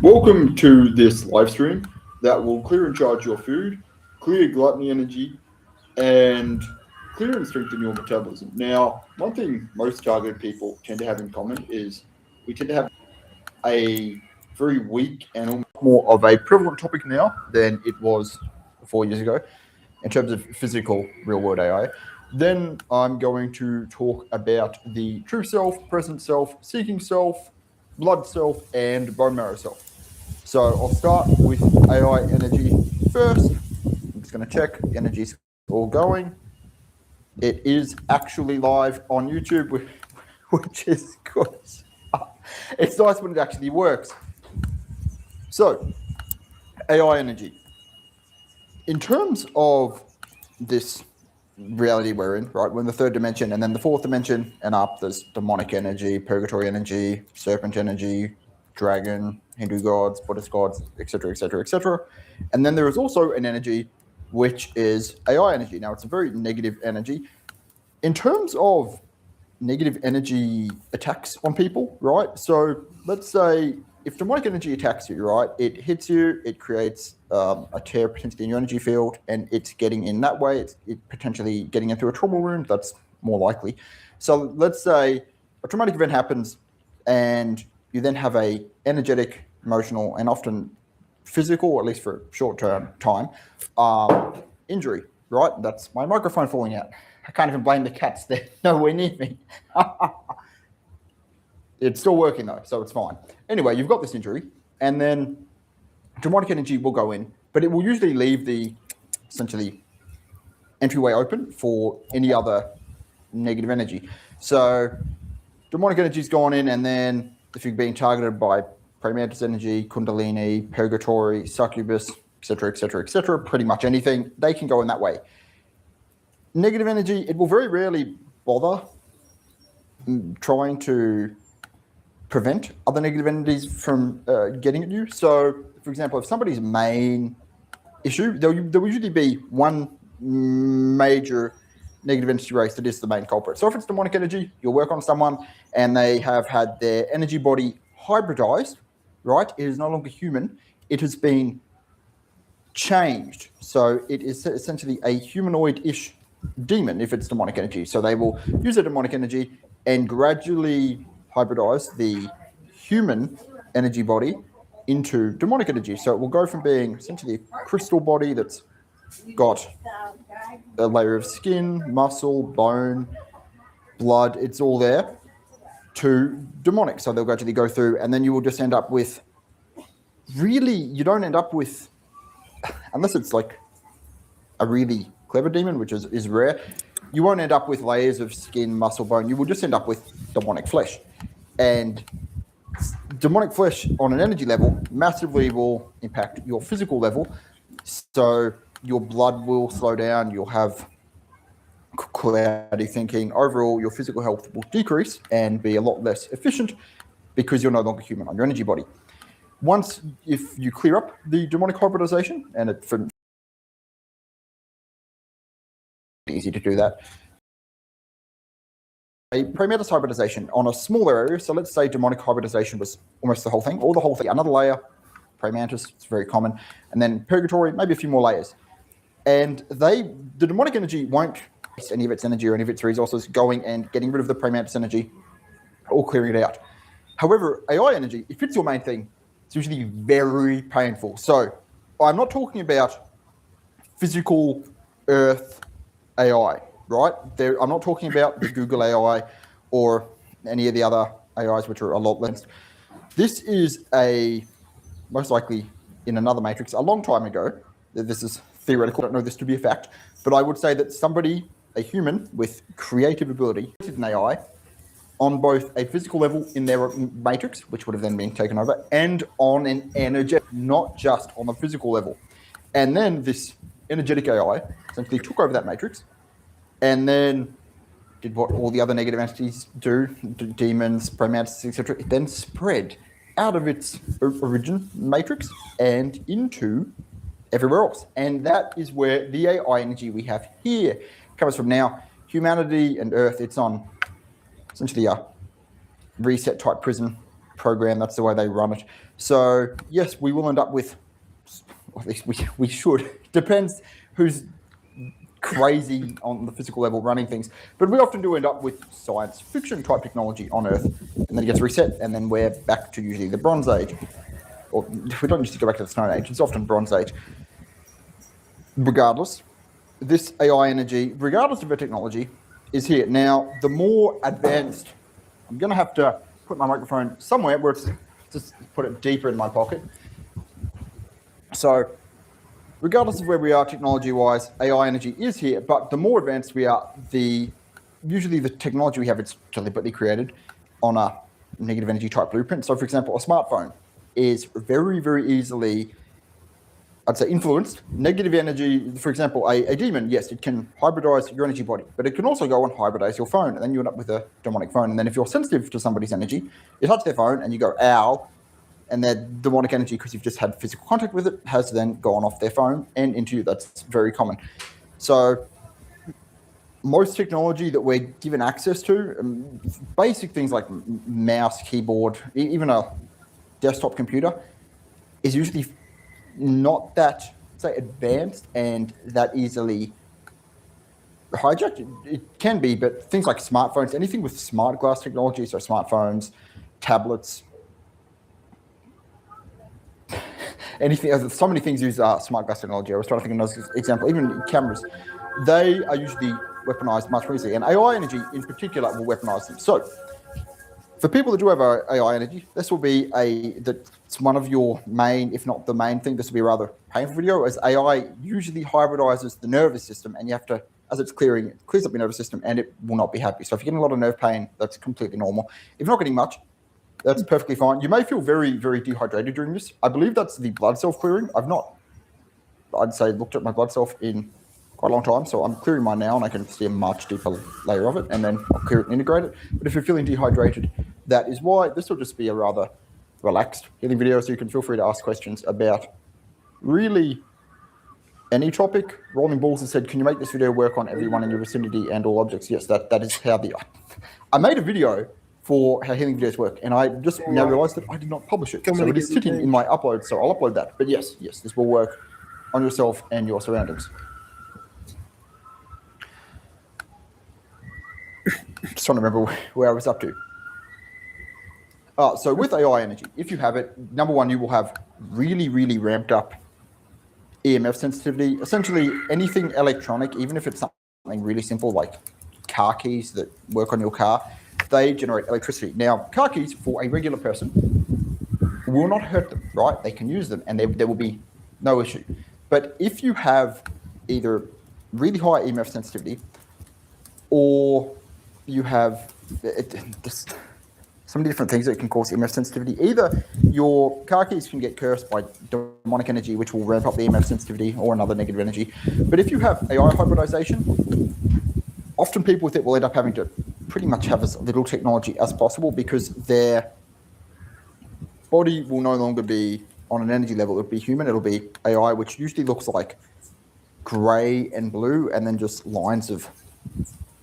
Welcome to this live stream that will clear and charge your food, clear gluttony energy, and clear and strengthen your metabolism. Now, one thing most targeted people tend to have in common is we tend to have a very weak and more of a prevalent topic now than it was 4 years ago in terms of physical real-world AI. Then I'm going to talk about the true self, present self, seeking self, blood self, and bone marrow self. So I'll start with AI energy first. I'm just going to check energy's all going. It is actually live on YouTube, which is good. It's nice when it actually works. So, AI energy. In terms of this reality we're in, right, we're in the third dimension, and then the fourth dimension and up, there's demonic energy, purgatory energy, serpent energy, dragon, Hindu gods, Buddhist gods, etc., etc., etc. And then there is also an energy which is AI energy. Now, it's a very negative energy. In terms of negative energy attacks on people, right? So let's say if demonic energy attacks you, right, it hits you, it creates a tear potentially in your energy field, and it's getting in that way. It's potentially getting into a trauma wound. That's more likely. So let's say a traumatic event happens, and you then have a energetic, emotional, and often physical, or at least for a short-term time, injury, right? That's my microphone falling out. I can't even blame the cats. They're nowhere near me. It's still working though, so it's fine. Anyway, you've got this injury, and then demonic energy will go in, but it will usually leave the essentially entryway open for any other negative energy. So demonic energy's gone in, and then if you're being targeted by praying mantis energy, kundalini, purgatory, succubus, etc., etc., etc., pretty much anything, they can go in that way. Negative energy, it will very rarely bother trying to prevent other negative entities from getting at you. So, for example, if somebody's main issue, there will usually be one major negative entity race that is the main culprit. So if it's demonic energy, you'll work on someone and they have had their energy body hybridized, right? It is no longer human. It has been changed. So it is essentially a humanoid-ish demon if it's demonic energy. So they will use a demonic energy and gradually hybridize the human energy body into demonic energy. So it will go from being essentially a crystal body that's got a layer of skin, muscle, bone, blood, it's all there, to demonic. So they'll gradually go through, and then you will just end up with, really, you don't end up with, unless it's like a really clever demon, which is rare, you won't end up with layers of skin, muscle, bone. You will just end up with demonic flesh. And demonic flesh on an energy level massively will impact your physical level. So your blood will slow down, you'll have cloudy thinking. Overall, your physical health will decrease and be a lot less efficient because you're no longer human on your energy body. Once, if you clear up the demonic hybridization, and it's easy to do that, a praying mantis hybridization on a smaller area. So let's say demonic hybridization was almost the whole thing, or the whole thing, another layer, praying mantis, it's very common, and then purgatory, maybe a few more layers. And the demonic energy won't waste any of its energy or any of its resources going and getting rid of the praying mantis energy or clearing it out. However, AI energy, if it's your main thing, it's usually very painful. So I'm not talking about physical Earth AI, right? I'm not talking about the Google AI or any of the other AIs, which are a lot less. This is most likely in another matrix a long time ago. This is theoretical. I don't know this to be a fact, but I would say that somebody, a human with creative ability, created an AI on both a physical level in their matrix, which would have then been taken over, and on an energetic, not just on the physical level. And then this energetic AI essentially took over that matrix and then did what all the other negative entities do, demons, praying mantis, etc. It then spread out of its origin matrix and into everywhere else. And that is where the AI energy we have here comes from. Now, humanity and Earth, it's on essentially a reset type prison program. That's the way they run it. So yes, we will end up with, or at least we should. Depends who's crazy on the physical level running things, but we often do end up with science fiction type technology on Earth, and then it gets reset, and then we're back to usually the Bronze Age, or we don't usually go back to the Stone Age. It's often Bronze Age. Regardless, this AI energy, regardless of the technology, is here now. The more advanced, I'm going to have to put my microphone somewhere where it's just put it deeper in my pocket. So regardless of where we are technology-wise, AI energy is here, but the more advanced we are, usually the technology we have is deliberately created on a negative energy type blueprint. So for example, a smartphone is very, very easily, I'd say, influenced. Negative energy, for example, a demon, yes, it can hybridize your energy body, but it can also go and hybridize your phone, and then you end up with a demonic phone. And then if you're sensitive to somebody's energy, you touch their phone and you go, ow, and their demonic energy, because you've just had physical contact with it, has then gone off their phone and into you. That's very common. So most technology that we're given access to, basic things like mouse, keyboard, even a desktop computer, is usually not that, say, advanced and that easily hijacked. It can be, but things like smartphones, anything with smart glass technology, so smartphones, tablets, anything, so many things use smart glass technology. I was trying to think of another example. Even cameras, they are usually weaponized much more easily, and AI energy in particular will weaponize them. So for people that do have AI energy, this will be that's one of your main, if not the main thing. This will be a rather painful video, as AI usually hybridizes the nervous system, and you have to, as it's clearing, it clears up your nervous system, and it will not be happy. So if you're getting a lot of nerve pain, that's completely normal. If you're not getting much, that's perfectly fine. You may feel very, very dehydrated during this. I believe that's the blood cell clearing. I've not, I'd say, looked at my blood self in quite a long time, so I'm clearing mine now, and I can see a much deeper layer of it, and then I'll clear it and integrate it. But if you're feeling dehydrated, that is why. This will just be a rather relaxed healing video, so you can feel free to ask questions about really any topic. Rolling Balls has said, can you make this video work on everyone in your vicinity and all objects? Yes, that is how I made a video for how healing videos work, and I just now realized that I did not publish it. So it is sitting in my upload, so I'll upload that. But yes, this will work on yourself and your surroundings. Just trying to remember where I was up to. So with AI energy, if you have it, number one, you will have really, really ramped up EMF sensitivity. Essentially, anything electronic, even if it's something really simple like car keys that work on your car, they generate electricity. Now, car keys for a regular person will not hurt them, right? They can use them, and there will be no issue. But if you have either really high EMF sensitivity, or you have so many different things that can cause EMF sensitivity. Either your car keys can get cursed by demonic energy, which will ramp up the EMF sensitivity, or another negative energy. But if you have AI hybridization, often people with it will end up having to pretty much have as little technology as possible, because their body will no longer be on an energy level. It'll be human. It'll be AI, which usually looks like gray and blue, and then just lines of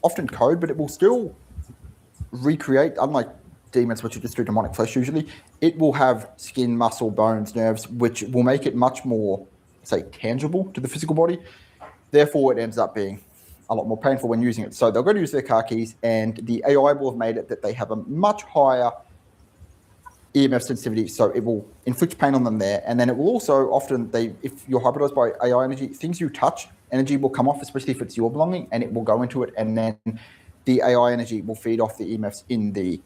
often code, but it will still recreate, unlike demons, which are just through demonic flesh usually, it will have skin, muscle, bones, nerves, which will make it much more, say, tangible to the physical body. Therefore, it ends up being a lot more painful when using it. So they're going to use their car keys, and the AI will have made it that they have a much higher EMF sensitivity, so it will inflict pain on them there. And then it will also often, if you're hybridized by AI energy, things you touch, energy will come off, especially if it's your belonging, and it will go into it, and then the AI energy will feed off the EMFs in the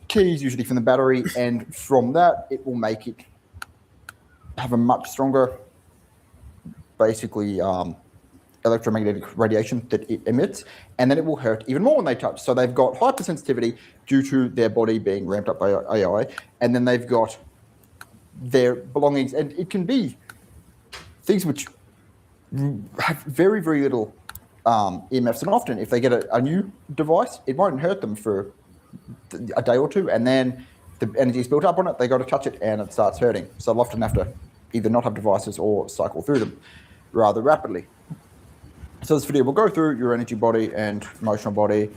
keys, usually from the battery, and from that, it will make it have a much stronger, basically, electromagnetic radiation that it emits, and then it will hurt even more when they touch. So they've got hypersensitivity due to their body being ramped up by AI, and then they've got their belongings, and it can be things which have very, very little EMFs, and often if they get a new device, it won't hurt them for a day or two, and then the energy is built up on it, they got to touch it, and it starts hurting. So they'll often have to either not have devices or cycle through them rather rapidly. So this video will go through your energy body and emotional body,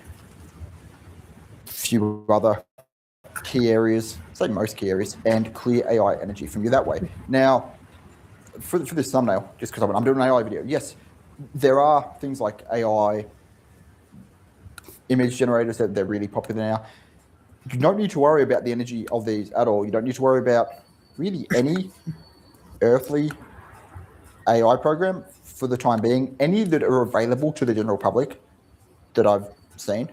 a few other key areas, say most key areas, and clear AI energy from you that way. Now, for this thumbnail, just because I'm doing an AI video, yes, there are things like AI image generators that they're really popular now. You don't need to worry about the energy of these at all. You don't need to worry about really any earthly AI program for the time being. Any that are available to the general public that I've seen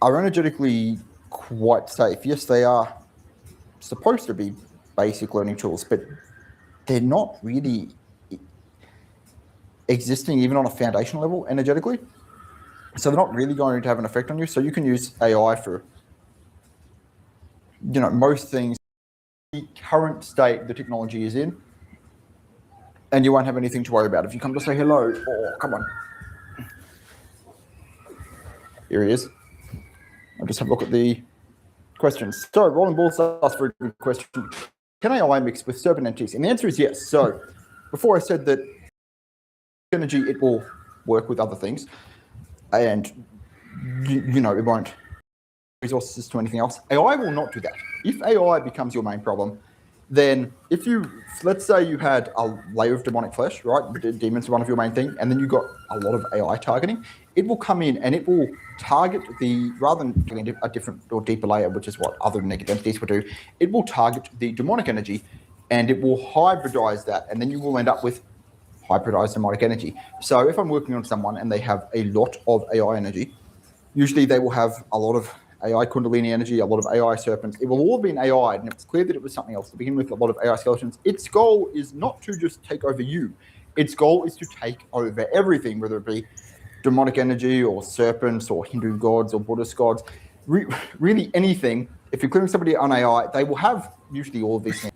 are energetically quite safe. Yes, they are supposed to be basic learning tools, but they're not really existing even on a foundational level energetically. So they're not really going to have an effect on you. So you can use AI for, most things, the current state the technology is in, and you won't have anything to worry about. If you come to say hello, come on. Here he is. I'll just have a look at the questions. So Rolling Balls asked for a good question. Can AI mix with serpent entities? And the answer is yes. So before I said that energy, it will work with other things, and it won't resources to anything else. AI will not do that. If AI becomes your main problem, then let's say you had a layer of demonic flesh, right? Demons are one of your main thing, and then you got a lot of AI targeting. It will come in and it will target rather than doing a different or deeper layer, which is what other negative entities will do, it will target the demonic energy and it will hybridize that, and then you will end up with hybridized demonic energy. So if I'm working on someone and they have a lot of AI energy, usually they will have a lot of AI Kundalini energy, a lot of AI serpents. It will all be an AI, and it's clear that it was something else to begin with, a lot of AI skeletons. Its goal is not to just take over you. Its goal is to take over everything, whether it be demonic energy or serpents or Hindu gods or Buddhist gods, really anything. If you're clearing somebody on AI, they will have usually all of these things.